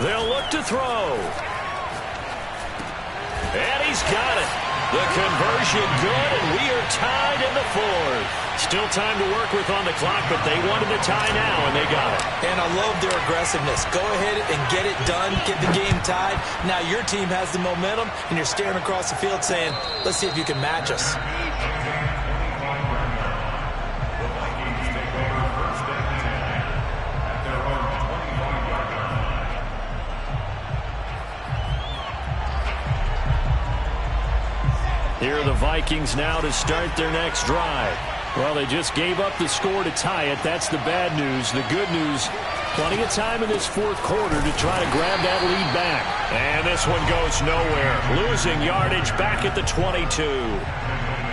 They'll look to throw. And he's got it. The conversion good, and we are tied in the 4th. Still time to work with on the clock, but they wanted the tie now, and they got it. And I love their aggressiveness. Go ahead and get it done, get the game tied. Now your team has the momentum, and you're staring across the field saying, let's see if you can match us. Here are the Vikings now to start their next drive. Well, they just gave up the score to tie it. That's the bad news. The good news, plenty of time in this 4th quarter to try to grab that lead back. And this one goes nowhere. Losing yardage back at the 22.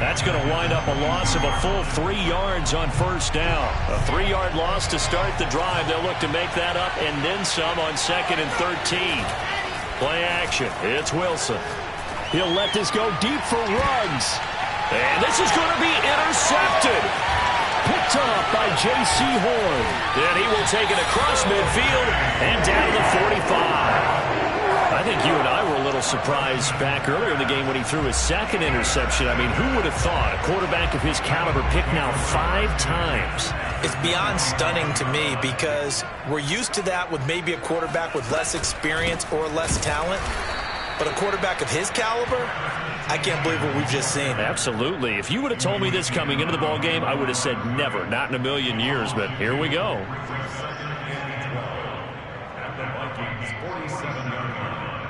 That's going to wind up a loss of a full 3 yards on first down. A 3-yard loss to start the drive. They'll look to make that up and then some on 2nd and 13. Play action. It's Wilson. He'll let this go deep for Ruggs. And this is going to be intercepted. Picked up by J.C. Horn. Then he will take it across midfield and down to the 45. I think you and I were a little surprised back earlier in the game when he threw his 2nd interception. I mean, who would have thought a quarterback of his caliber picked now 5 times? It's beyond stunning to me because we're used to that with maybe a quarterback with less experience or less talent. But a quarterback of his caliber, I can't believe what we've just seen. Absolutely. If you would have told me this coming into the ball game, I would have said never, not in a million years, but here we go. At the Vikings 47-yard line.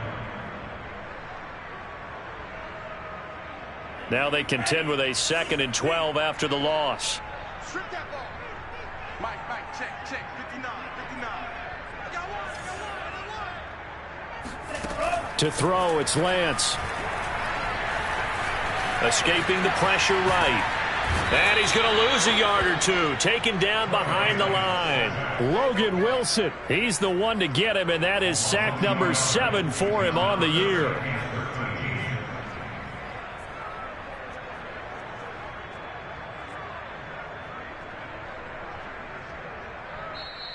Now they contend with a 2nd and 12 after the loss. Strip that ball. Mike, check, 59. I got one. To throw, it's Lance. Escaping the pressure right. And he's going to lose a yard or two. Taken down behind the line. Logan Wilson. He's the one to get him, and that is sack number 7 for him on the year.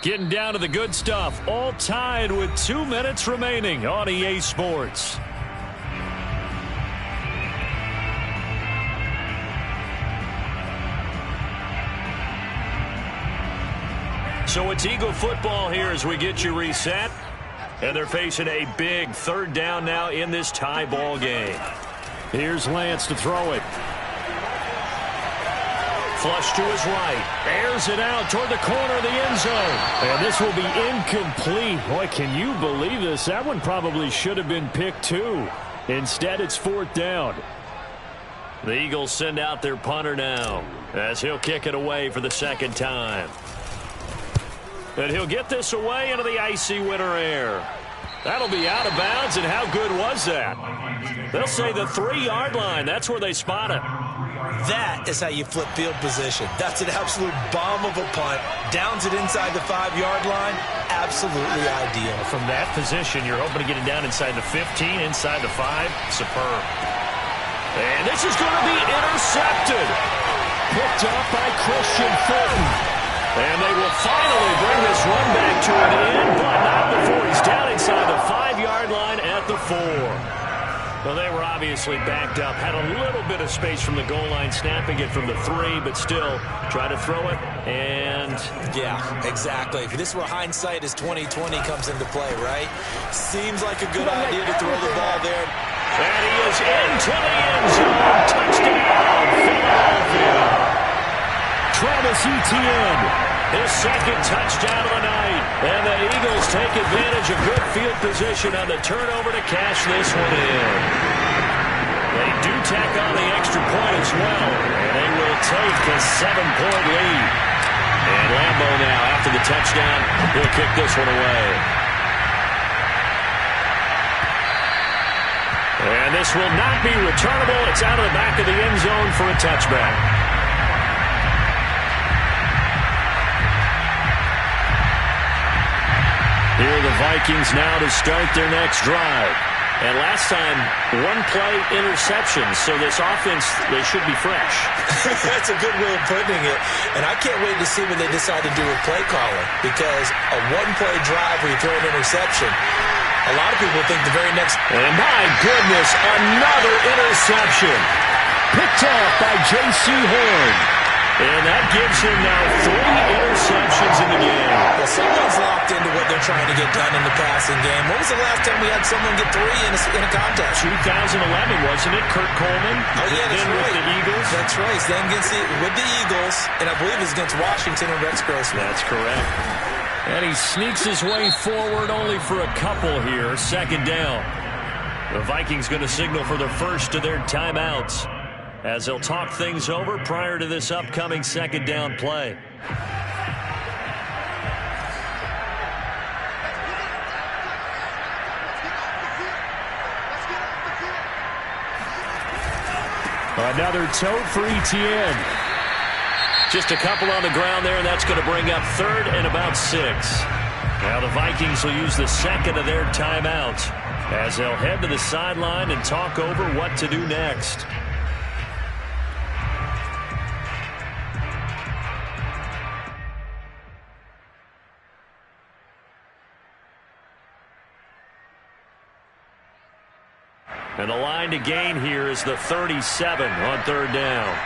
Getting down to the good stuff. All tied with 2 minutes remaining on EA Sports. So it's Eagle football here as we get you reset. And they're facing a big 3rd down now in this tie ball game. Here's Lance to throw it. Flush to his right. Airs it out toward the corner of the end zone. And this will be incomplete. Boy, can you believe this? That one probably should have been picked too. Instead, it's 4th down. The Eagles send out their punter now as he'll kick it away for the 2nd time. And he'll get this away into the icy winter air. That'll be out of bounds, and how good was that? They'll say the 3-yard line. That's where they spot it. That is how you flip field position. That's an absolute bomb of a punt. Downs it inside the 5-yard line. Absolutely ideal. From that position, you're hoping to get it down inside the 15, inside the 5. Superb. And this is going to be intercepted. Picked off by Christian Fulton. And they will finally bring this run back to an end, but not before he's down inside the 5-yard line at the 4. Well, they were obviously backed up, had a little bit of space from the goal line, snapping it from the 3, but still try to throw it, and... Yeah, exactly. This is where hindsight is 20/20 comes into play, right? Seems like a good idea to throw the ball there. And he is into the end zone. Touchdown, Philadelphia. Travis Etienne, his 2nd touchdown of the night. And the Eagles take advantage of good field position on the turnover to cash this one in. They do tack on the extra point as well, and they will take a 7-point lead. And Lambeau now, after the touchdown, he'll kick this one away. And this will not be returnable. It's out of the back of the end zone for a touchback. Here are the Vikings now to start their next drive. And last time, 1-play interception, so this offense, they should be fresh. That's a good way of putting it. And I can't wait to see what they decide to do with play calling, because a 1-play drive where you throw an interception, a lot of people think the very next... And my goodness, another interception. Picked off by J.C. Horn. And that gives him now 3 interceptions in the game. Well, someone's locked into what they're trying to get done in the passing game. When was the last time we had someone get 3 in a contest? 2011, wasn't it? Kurt Coleman. Oh, yeah, that's right. With the Eagles. That's right. Then with the Eagles, and I believe it's against Washington and Rex Grossman. That's correct. And he sneaks his way forward only for a couple here. 2nd down. The Vikings going to signal for the first of their timeouts, as they'll talk things over prior to this upcoming 2nd down play. Another tote for Etienne. Just a couple on the ground there, and that's going to bring up 3rd and about 6. Now the Vikings will use the 2nd of their timeouts as they'll head to the sideline and talk over what to do next. And the line to gain here is the 37 on 3rd down.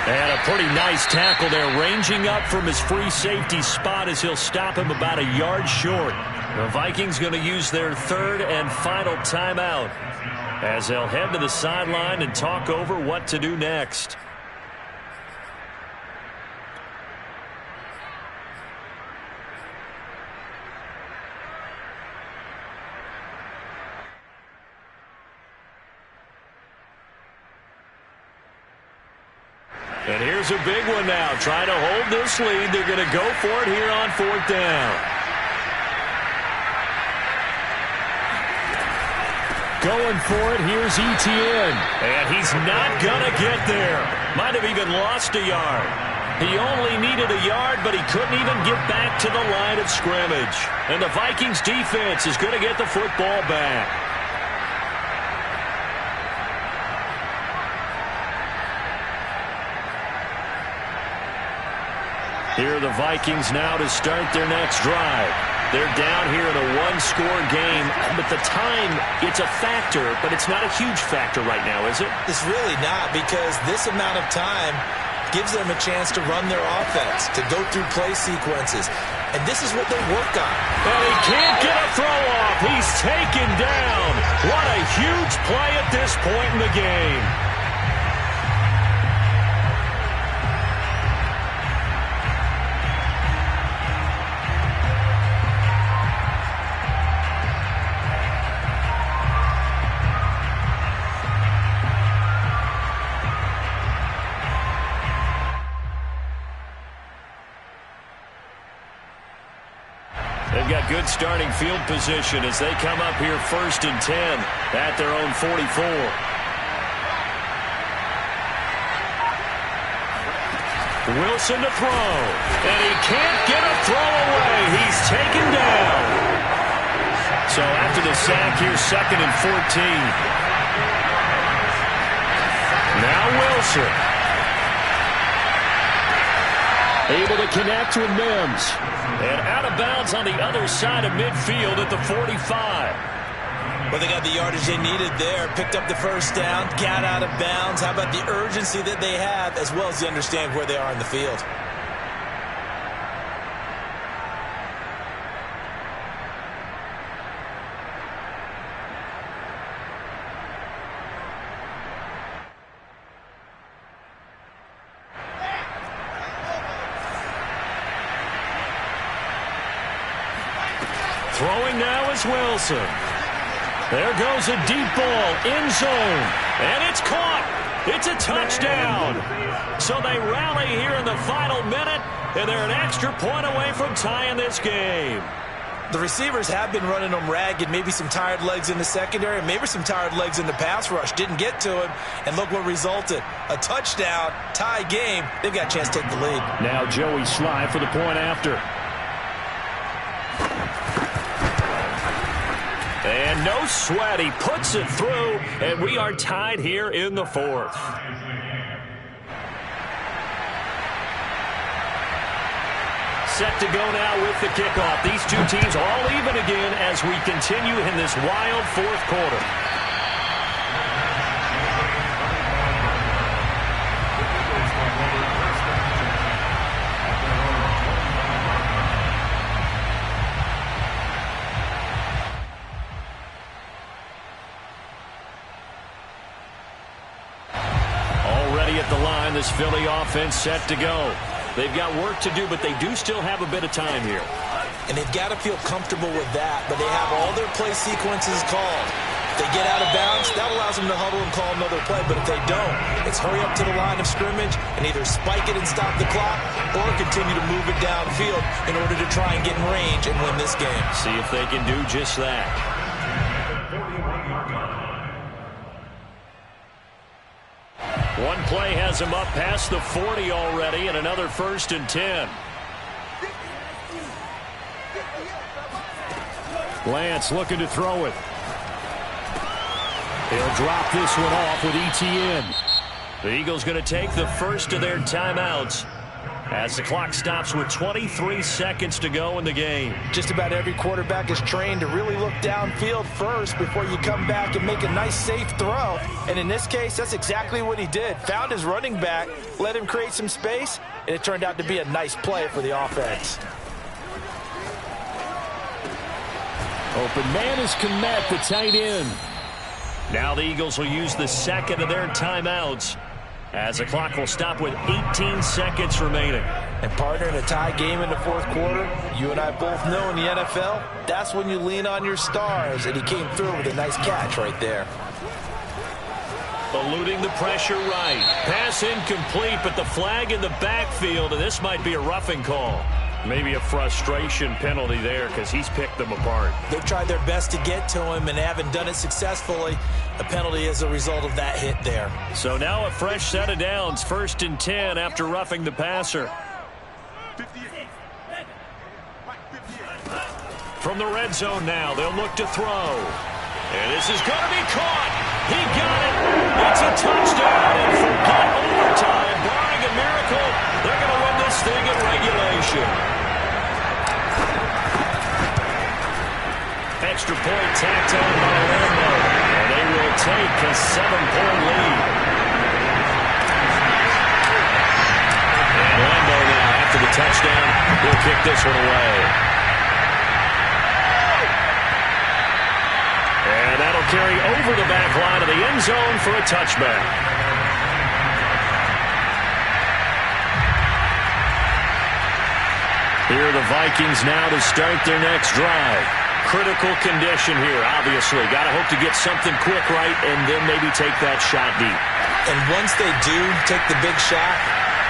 And a pretty nice tackle there, ranging up from his free safety spot as he'll stop him about a yard short. The Vikings going to use their third and final timeout as they'll head to the sideline and talk over what to do next. And here's a big one now. Trying to hold this lead. They're going to go for it here on fourth down. Going for it. Here's Etienne. And he's not going to get there. Might have even lost a yard. He only needed a yard, but he couldn't even get back to the line of scrimmage. And the Vikings defense is going to get the football back. Here are the Vikings now to start their next drive. They're down here in a one-score game, but the time, it's a factor, but it's not a huge factor right now, is it? It's really not, because this amount of time gives them a chance to run their offense, to go through play sequences, and this is what they work on. And he can't get a throw off. He's taken down. What a huge play at this point in the game. They've got good starting field position as they come up here 1st and 10 at their own 44. Wilson to throw, and he can't get a throw away. He's taken down. So after the sack, here's 2nd and 14. Now Wilson. Able to connect with Mims. And out of bounds on the other side of midfield at the 45. Well, they got the yardage they needed there. Picked up the first down, got out of bounds. How about the urgency that they have, as well as the understand where they are in the field? Throwing now is Wilson. There goes a deep ball, end zone, and it's caught. It's a touchdown. So they rally here in the final minute, and they're an extra point away from tying this game. The receivers have been running them ragged, maybe some tired legs in the secondary, maybe some tired legs in the pass rush. Didn't get to him, and look what resulted. A touchdown, tie game. They've got a chance to take the lead. Now Joey Sly for the point after. And no sweat, he puts it through, and we are tied here in the 4th. Set to go now with the kickoff. These two teams all even again as we continue in this wild 4th quarter. At the line, this Philly offense set to go. They've got work to do, but they do still have a bit of time here. And they've got to feel comfortable with that, but they have all their play sequences called. If they get out of bounds, that allows them to huddle and call another play, but if they don't, it's hurry up to the line of scrimmage and either spike it and stop the clock or continue to move it downfield in order to try and get in range and win this game. See if they can do just that. One play has him up past the 40 already, and another 1st and 10. Lance looking to throw it. He'll drop this one off with Etienne. The Eagles going to take the first of their timeouts as the clock stops with 23 seconds to go in the game. Just about every quarterback is trained to really look downfield first before you come back and make a nice, safe throw. And in this case, that's exactly what he did. Found his running back, let him create some space, and it turned out to be a nice play for the offense. Open man is Kmet, the tight end. Now the Eagles will use the second of their timeouts as the clock will stop with 18 seconds remaining. And partner, in a tie game in the fourth quarter, you and I both know in the NFL, that's when you lean on your stars, and he came through with a nice catch right there. Eluding the pressure right. Pass incomplete, but the flag in the backfield, and this might be a roughing call. Maybe a frustration penalty there because he's picked them apart. They've tried their best to get to him and haven't done it successfully. A penalty as a result of that hit there. So now a fresh set of downs, 1st and 10 after roughing the passer. 58. From the red zone now, they'll look to throw. And this is going to be caught. He got it. It's a touchdown. And forget overtime. Barring a miracle, they're going to win this thing in regulation. Extra point tacked on by Orlando. And they will take a 7-point lead. And Orlando now, after the touchdown, he'll kick this one away. And that'll carry over the back line of the end zone for a touchback. Here are the Vikings now to start their next drive. Critical condition here, obviously. Got to hope to get something quick right and then maybe take that shot deep. And once they do take the big shot,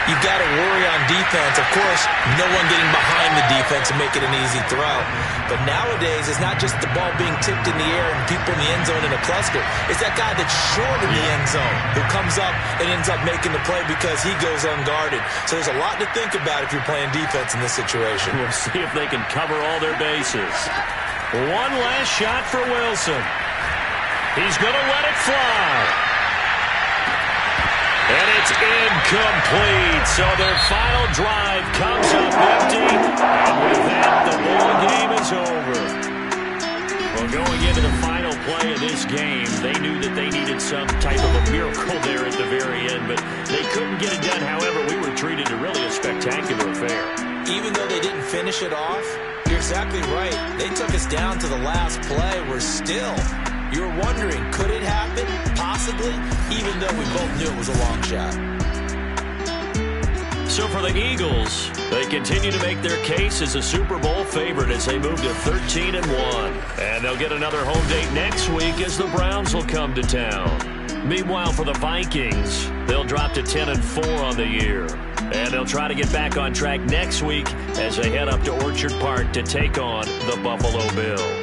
you've got to worry on defense. Of course, no one getting behind the defense and make it an easy throw. But nowadays, it's not just the ball being tipped in the air and people in the end zone in a cluster. It's that guy that's short in the end zone who comes up and ends up making the play because he goes unguarded. So there's a lot to think about if you're playing defense in this situation. We'll see if they can cover all their bases. One last shot for Wilson. He's going to let it fly. And it's incomplete. So their final drive comes up empty. And with that, the ball game is over. Well, going into the final play of this game, they knew that they needed some type of a miracle there at the very end, but they couldn't get it done. However, we were treated to really a spectacular affair. Even though they didn't finish it off, you're exactly right. They took us down to the last play. We're still... You're wondering, could it happen? Possibly, even though we both knew it was a long shot. So for the Eagles, they continue to make their case as a Super Bowl favorite as they move to 13-1. And they'll get another home date next week as the Browns will come to town. Meanwhile, for the Vikings, they'll drop to 10-4 on the year. And they'll try to get back on track next week as they head up to Orchard Park to take on the Buffalo Bills.